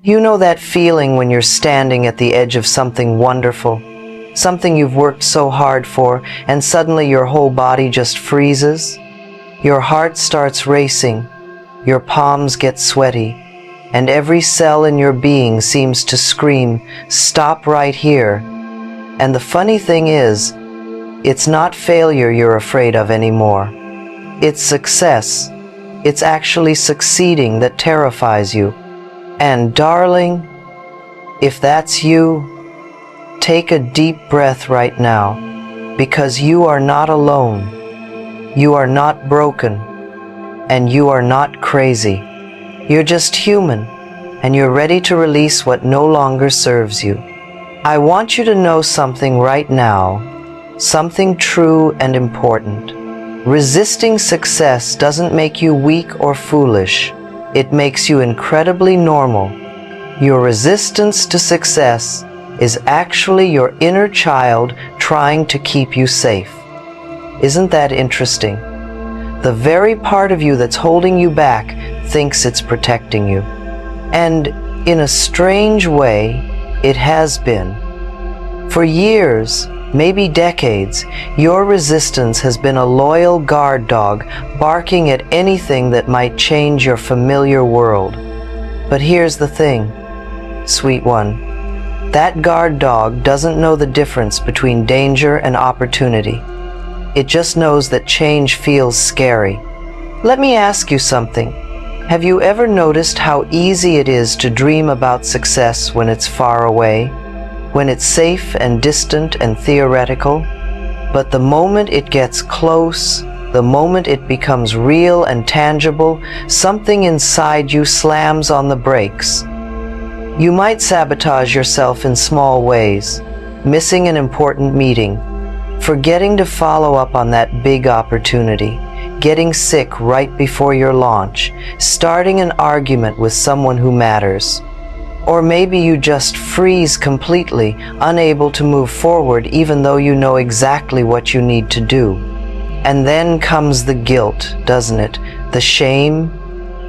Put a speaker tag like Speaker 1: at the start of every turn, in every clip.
Speaker 1: You know that feeling when you're standing at the edge of something wonderful, something you've worked so hard for, and suddenly your whole body just freezes? Your heart starts racing, your palms get sweaty, and every cell in your being seems to scream, "Stop right here." And the funny thing is, it's not failure you're afraid of anymore. It's success. It's actually succeeding that terrifies you. And darling, if that's you, take a deep breath right now, because you are not alone. You are not broken, and you are not crazy. You're just human, and you're ready to release what no longer serves you. I want you to know something right now, something true and important. Resisting success doesn't make you weak or foolish. It makes you incredibly normal. Your resistance to success is actually your inner child trying to keep you safe. Isn't that interesting? The very part of you that's holding you back thinks it's protecting you. And in a strange way, it has been. For years, maybe decades, your resistance has been a loyal guard dog barking at anything that might change your familiar world. But here's the thing, sweet one. That guard dog doesn't know the difference between danger and opportunity. It just knows that change feels scary. Let me ask you something. Have you ever noticed how easy it is to dream about success when it's far away? When it's safe and distant and theoretical? But the moment it gets close, the moment it becomes real and tangible, something inside you slams on the brakes. You might sabotage yourself in small ways, missing an important meeting, forgetting to follow up on that big opportunity, getting sick right before your launch, starting an argument with someone who matters. Or maybe you just freeze completely, unable to move forward even though you know exactly what you need to do. And then comes the guilt, doesn't it? The shame,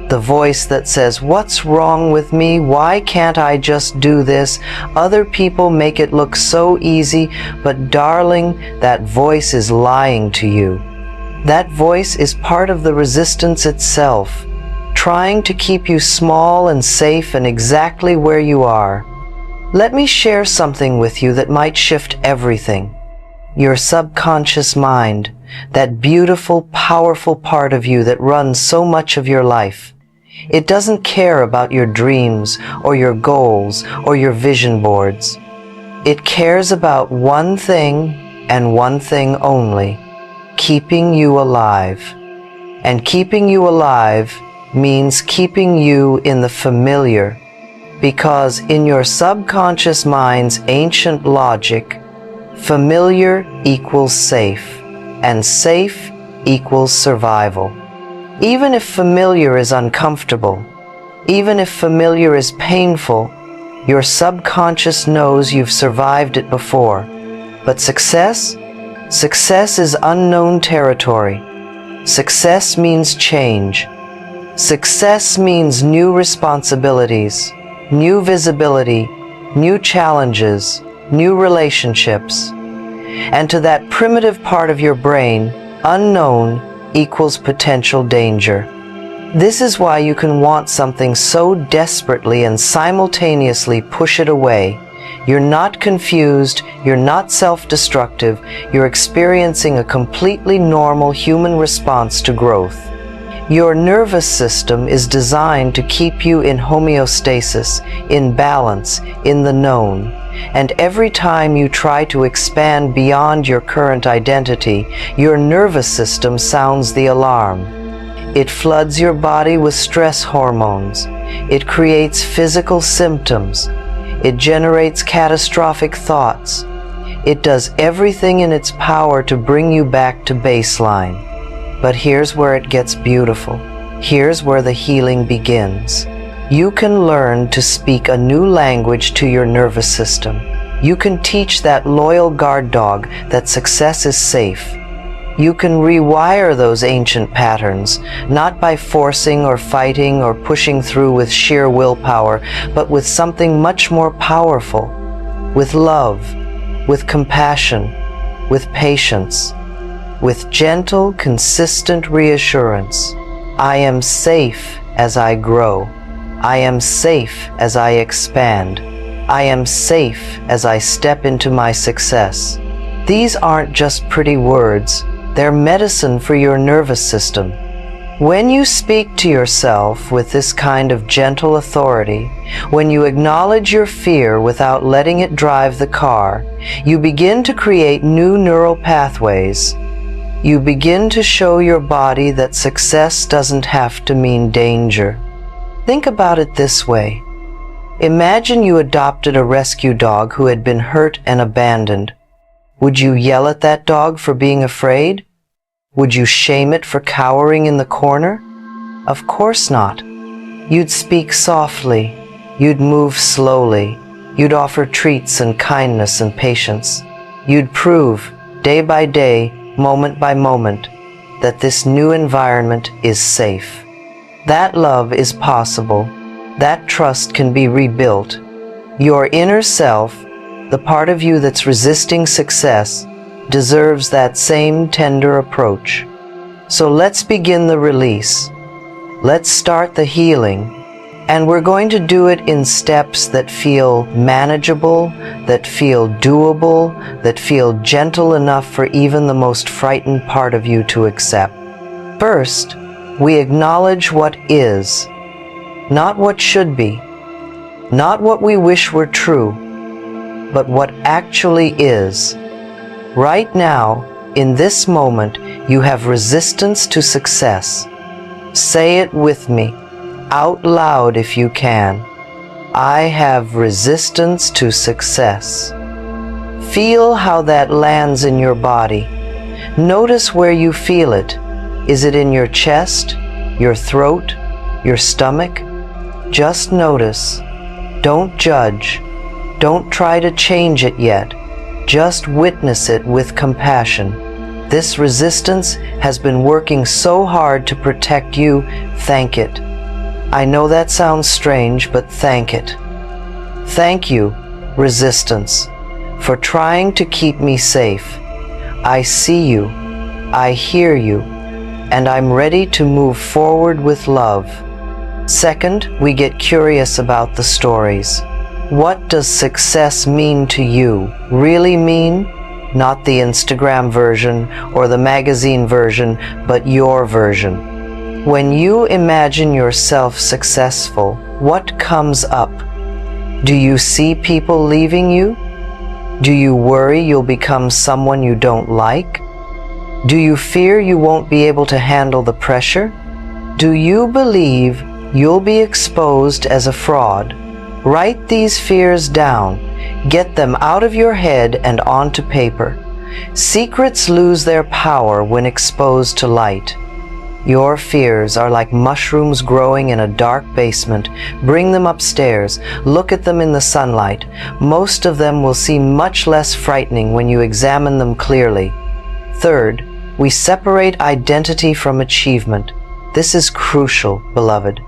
Speaker 1: the voice that says, "What's wrong with me? Why can't I just do this? Other people make it look so easy." But darling, that voice is lying to you. That voice is part of the resistance itself, trying to keep you small and safe and exactly where you are. Let me share something with you that might shift everything. Your subconscious mind, that beautiful, powerful part of you that runs so much of your life. It doesn't care about your dreams or your goals or your vision boards. It cares about one thing and one thing only: keeping you alive. And keeping you alive means keeping you in the familiar, because in your subconscious mind's ancient logic, familiar equals safe, and safe equals survival. Even if familiar is uncomfortable, even if familiar is painful, your subconscious knows you've survived it before. But success? Success is unknown territory. Success means change. Success means new responsibilities, new visibility, new challenges, new relationships. And to that primitive part of your brain, unknown equals potential danger. This is why you can want something so desperately and simultaneously push it away. You're not confused, you're not self-destructive, you're experiencing a completely normal human response to growth. Your nervous system is designed to keep you in homeostasis, in balance, in the known. And every time you try to expand beyond your current identity, your nervous system sounds the alarm. It floods your body with stress hormones. It creates physical symptoms. It generates catastrophic thoughts. It does everything in its power to bring you back to baseline. But here's where it gets beautiful. Here's where the healing begins. You can learn to speak a new language to your nervous system. You can teach that loyal guard dog that success is safe. You can rewire those ancient patterns, not by forcing or fighting or pushing through with sheer willpower, but with something much more powerful, with love, with compassion, with patience, with gentle, consistent reassurance. I am safe as I grow. I am safe as I expand. I am safe as I step into my success. These aren't just pretty words. They're medicine for your nervous system. When you speak to yourself with this kind of gentle authority, when you acknowledge your fear without letting it drive the car, you begin to create new neural pathways. You begin to show your body that success doesn't have to mean danger. Think about it this way. Imagine you adopted a rescue dog who had been hurt and abandoned. Would you yell at that dog for being afraid? Would you shame it for cowering in the corner? Of course not. You'd speak softly. You'd move slowly. You'd offer treats and kindness and patience. You'd prove, day by day, moment by moment, that this new environment is safe. That love is possible. That trust can be rebuilt. Your inner self, the part of you that's resisting success, deserves that same tender approach. So let's begin the release. Let's start the healing. And we're going to do it in steps that feel manageable, that feel doable, that feel gentle enough for even the most frightened part of you to accept. First, we acknowledge what is, not what should be, not what we wish were true, but what actually is. Right now, in this moment, you have resistance to success. Say it with me, out loud if you can. I have resistance to success. Feel how that lands in your body. Notice where you feel it. Is it in your chest, your throat, your stomach? Just notice. Don't judge. Don't try to change it yet. Just witness it with compassion. This resistance has been working so hard to protect you. Thank it. I know that sounds strange, but thank it. Thank you, resistance, for trying to keep me safe. I see you, I hear you, and I'm ready to move forward with love. Second, we get curious about the stories. What does success mean to you? Really mean? Not the Instagram version or the magazine version, but your version. When you imagine yourself successful, what comes up? Do you see people leaving you? Do you worry you'll become someone you don't like? Do you fear you won't be able to handle the pressure? Do you believe you'll be exposed as a fraud? Write these fears down. Get them out of your head and onto paper. Secrets lose their power when exposed to light. Your fears are like mushrooms growing in a dark basement. Bring them upstairs. Look at them in the sunlight. Most of them will seem much less frightening when you examine them clearly. Third, we separate identity from achievement. This is crucial, beloved.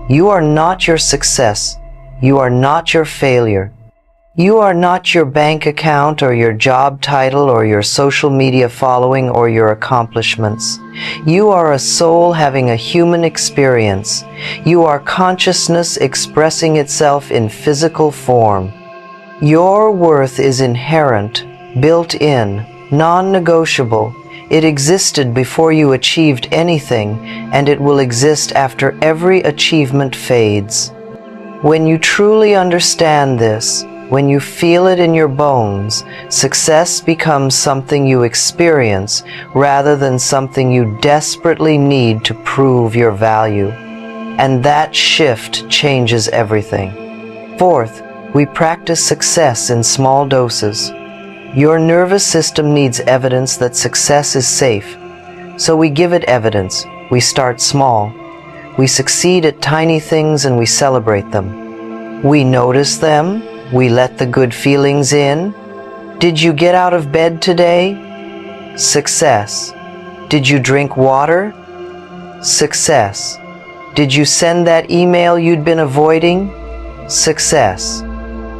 Speaker 1: You are not your success. You are not your failure. You are not your bank account or your job title or your social media following or your accomplishments. You are a soul having a human experience. You are consciousness expressing itself in physical form. Your worth is inherent, built in, non-negotiable. It existed before you achieved anything, and it will exist after every achievement fades. When you truly understand this, when you feel it in your bones, success becomes something you experience rather than something you desperately need to prove your value. And that shift changes everything. Fourth, we practice success in small doses. Your nervous system needs evidence that success is safe. So we give it evidence. We start small. We succeed at tiny things and we celebrate them. We notice them. We let the good feelings in. Did you get out of bed today? Success. Did you drink water? Success. Did you send that email you'd been avoiding? Success.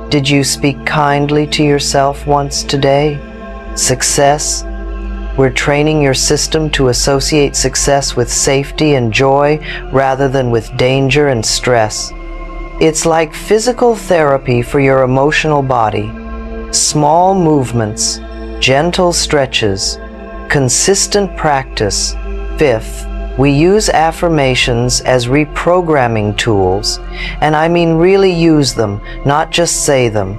Speaker 1: Did you speak kindly to yourself once today? Success. We're training your system to associate success with safety and joy rather than with danger and stress. It's like physical therapy for your emotional body. Small movements, gentle stretches, consistent practice. Fifth, we use affirmations as reprogramming tools, and I mean really use them, not just say them.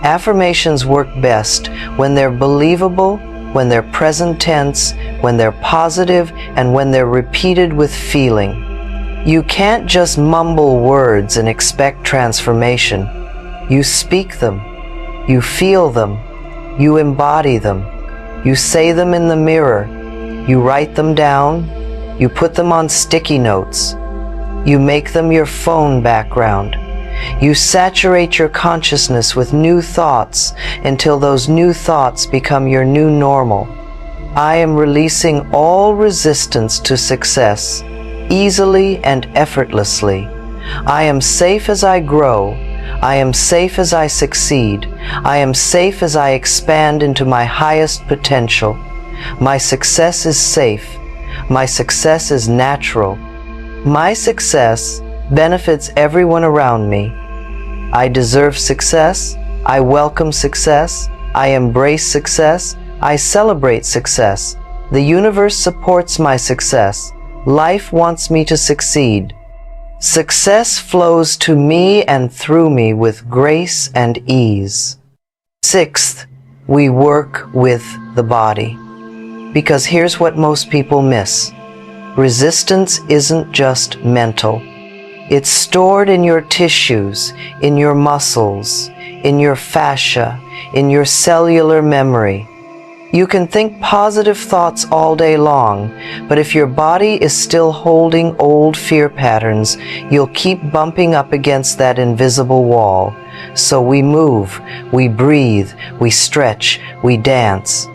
Speaker 1: Affirmations work best when they're believable, when they're present tense, when they're positive, and when they're repeated with feeling. You can't just mumble words and expect transformation. You speak them, you feel them, you embody them, you say them in the mirror, you write them down, you put them on sticky notes, you make them your phone background. You saturate your consciousness with new thoughts until those new thoughts become your new normal. I am releasing all resistance to success, easily and effortlessly. I am safe as I grow. I am safe as I succeed. I am safe as I expand into my highest potential. My success is safe. My success is natural. My success benefits everyone around me. I deserve success. I welcome success. I embrace success. I celebrate success. The universe supports my success. Life wants me to succeed. Success flows to me and through me with grace and ease. Sixth, we work with the body. Because here's what most people miss. Resistance isn't just mental. It's stored in your tissues, in your muscles, in your fascia, in your cellular memory. You can think positive thoughts all day long, but if your body is still holding old fear patterns, you'll keep bumping up against that invisible wall. So we move, we breathe, we stretch, we dance,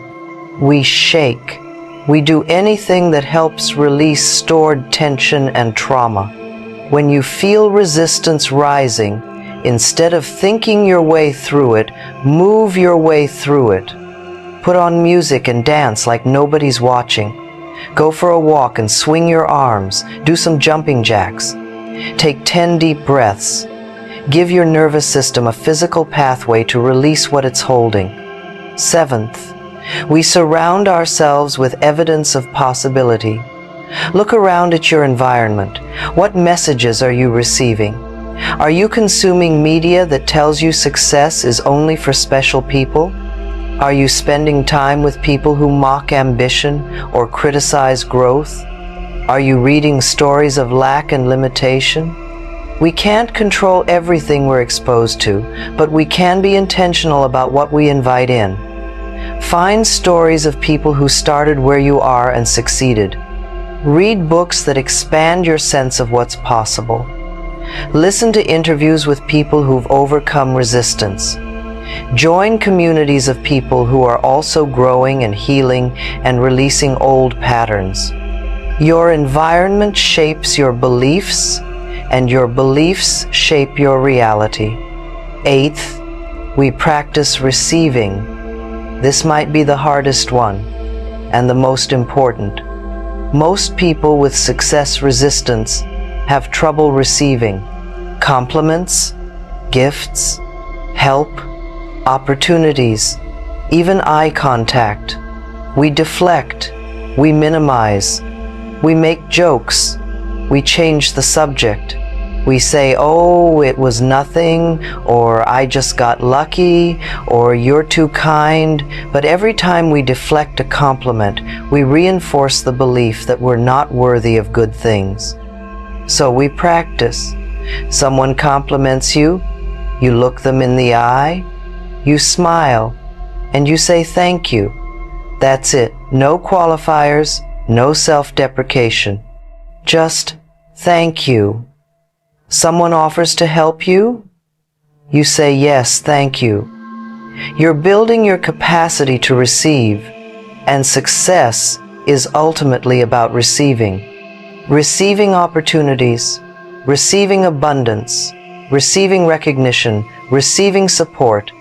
Speaker 1: we shake. We do anything that helps release stored tension and trauma. When you feel resistance rising, instead of thinking your way through it, move your way through it. Put on music and dance like nobody's watching. Go for a walk and swing your arms. Do some jumping jacks. Take 10 deep breaths. Give your nervous system a physical pathway to release what it's holding. Seventh, we surround ourselves with evidence of possibility. Look around at your environment. What messages are you receiving? Are you consuming media that tells you success is only for special people? Are you spending time with people who mock ambition or criticize growth? Are you reading stories of lack and limitation? We can't control everything we're exposed to, but we can be intentional about what we invite in. Find stories of people who started where you are and succeeded. Read books that expand your sense of what's possible. Listen to interviews with people who've overcome resistance. Join communities of people who are also growing and healing and releasing old patterns. Your environment shapes your beliefs, and your beliefs shape your reality. Eighth, we practice receiving. This might be the hardest one, and the most important. Most people with success resistance have trouble receiving compliments, gifts, help, opportunities, even eye contact. We deflect, we minimize, we make jokes, we change the subject. We say, oh, it was nothing, or I just got lucky, or you're too kind. But every time we deflect a compliment, we reinforce the belief that we're not worthy of good things. So we practice. Someone compliments you, you look them in the eye, you smile, and you say thank you. That's it. No qualifiers, no self-deprecation. Just thank you. Someone offers to help you? You say yes, thank you. You're building your capacity to receive, and success is ultimately about receiving. Receiving opportunities, receiving abundance, receiving recognition, receiving support.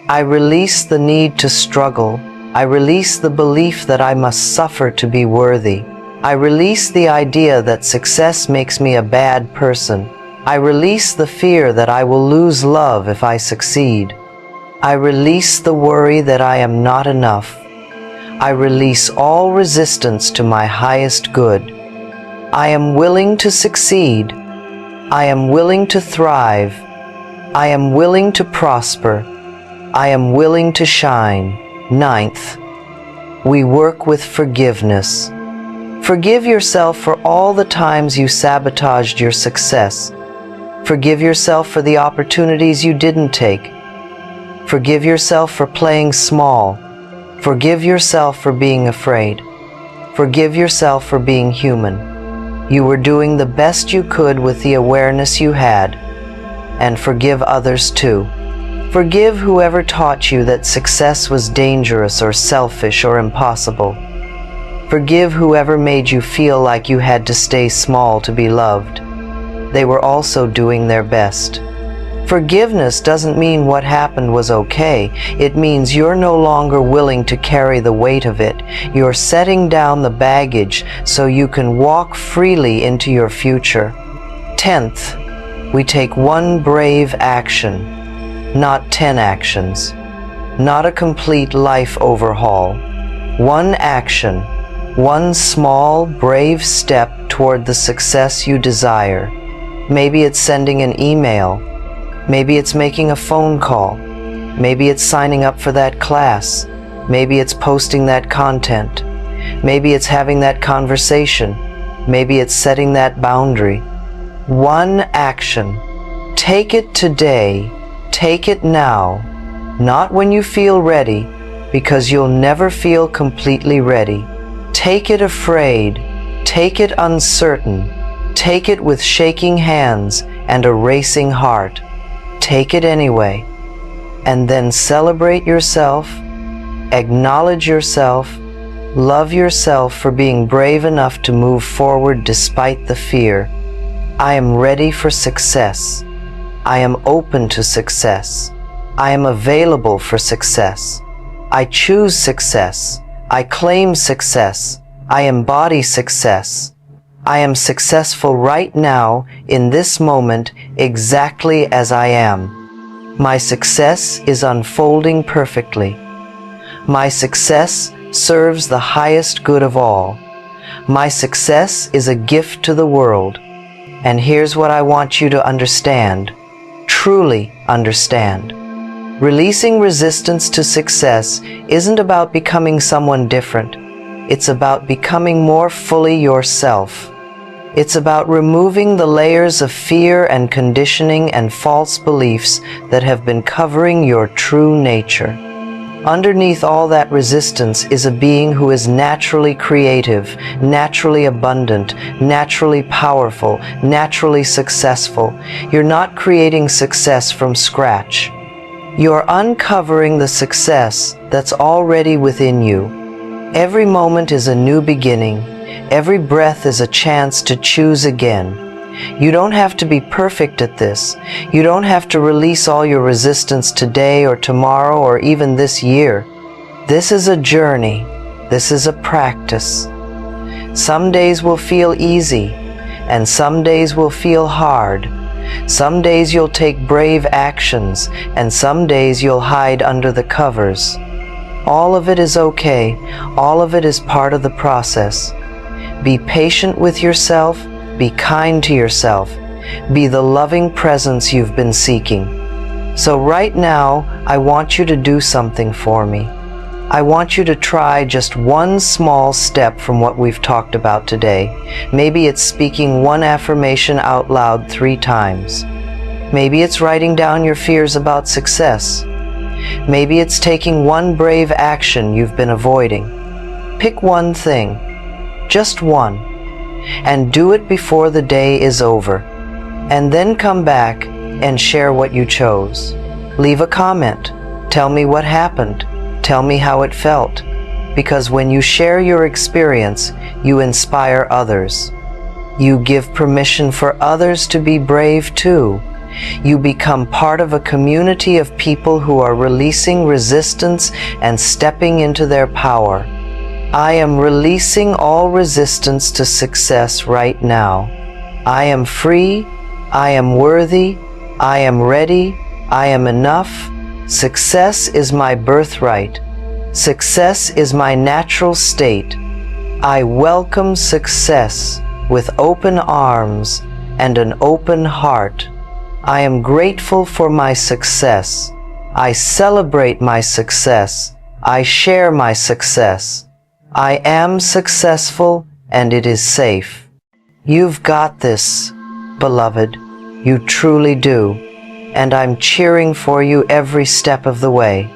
Speaker 1: I release the need to struggle. I release the belief that I must suffer to be worthy. I release the idea that success makes me a bad person. I release the fear that I will lose love if I succeed. I release the worry that I am not enough. I release all resistance to my highest good. I am willing to succeed. I am willing to thrive. I am willing to prosper. I am willing to shine. Ninth, we work with forgiveness. Forgive yourself for all the times you sabotaged your success. Forgive yourself for the opportunities you didn't take. Forgive yourself for playing small. Forgive yourself for being afraid. Forgive yourself for being human. You were doing the best you could with the awareness you had. And forgive others too. Forgive whoever taught you that success was dangerous or selfish or impossible. Forgive whoever made you feel like you had to stay small to be loved. They were also doing their best. Forgiveness doesn't mean what happened was okay. It means you're no longer willing to carry the weight of it. You're setting down the baggage so you can walk freely into your future. 10th, we take one brave action, not 10 actions. Not a complete life overhaul. One action, one small, brave step toward the success you desire. Maybe it's sending an email. Maybe it's making a phone call. Maybe it's signing up for that class. Maybe it's posting that content. Maybe it's having that conversation. Maybe it's setting that boundary. One action. Take it today. Take it now. Not when you feel ready, because you'll never feel completely ready. Take it afraid. Take it uncertain. Take it with shaking hands and a racing heart. Take it anyway, and then celebrate yourself, acknowledge yourself, love yourself for being brave enough to move forward despite the fear. I am ready for success. I am open to success. I am available for success. I choose success. I claim success. I embody success. I am successful right now, in this moment, exactly as I am. My success is unfolding perfectly. My success serves the highest good of all. My success is a gift to the world. And here's what I want you to understand, truly understand. Releasing resistance to success isn't about becoming someone different. It's about becoming more fully yourself. It's about removing the layers of fear and conditioning and false beliefs that have been covering your true nature. Underneath all that resistance is a being who is naturally creative, naturally abundant, naturally powerful, naturally successful. You're not creating success from scratch. You're uncovering the success that's already within you. Every moment is a new beginning. Every breath is a chance to choose again. You don't have to be perfect at this. You don't have to release all your resistance today or tomorrow or even this year. This is a journey. This is a practice. Some days will feel easy, and some days will feel hard. Some days you'll take brave actions, and some days you'll hide under the covers. All of it is okay. All of it is part of the process. Be patient with yourself. Be kind to yourself. Be the loving presence you've been seeking. So right now, I want you to do something for me. I want you to try just one small step from what we've talked about today. Maybe it's speaking one affirmation out loud 3 times. Maybe it's writing down your fears about success. Maybe it's taking one brave action you've been avoiding. Pick one thing. Just one, and do it before the day is over. And then come back and share what you chose. Leave a comment. Tell me what happened. Tell me how it felt. because when you share your experience, you inspire others. You give permission for others to be brave too. You become part of a community of people who are releasing resistance and stepping into their power. I am releasing all resistance to success right now. I am free. I am worthy. I am ready. I am enough. Success is my birthright. Success is my natural state. I welcome success with open arms and an open heart. I am grateful for my success. I celebrate my success. I share my success. I am successful and it is safe. You've got this, beloved. You truly do. And I'm cheering for you every step of the way.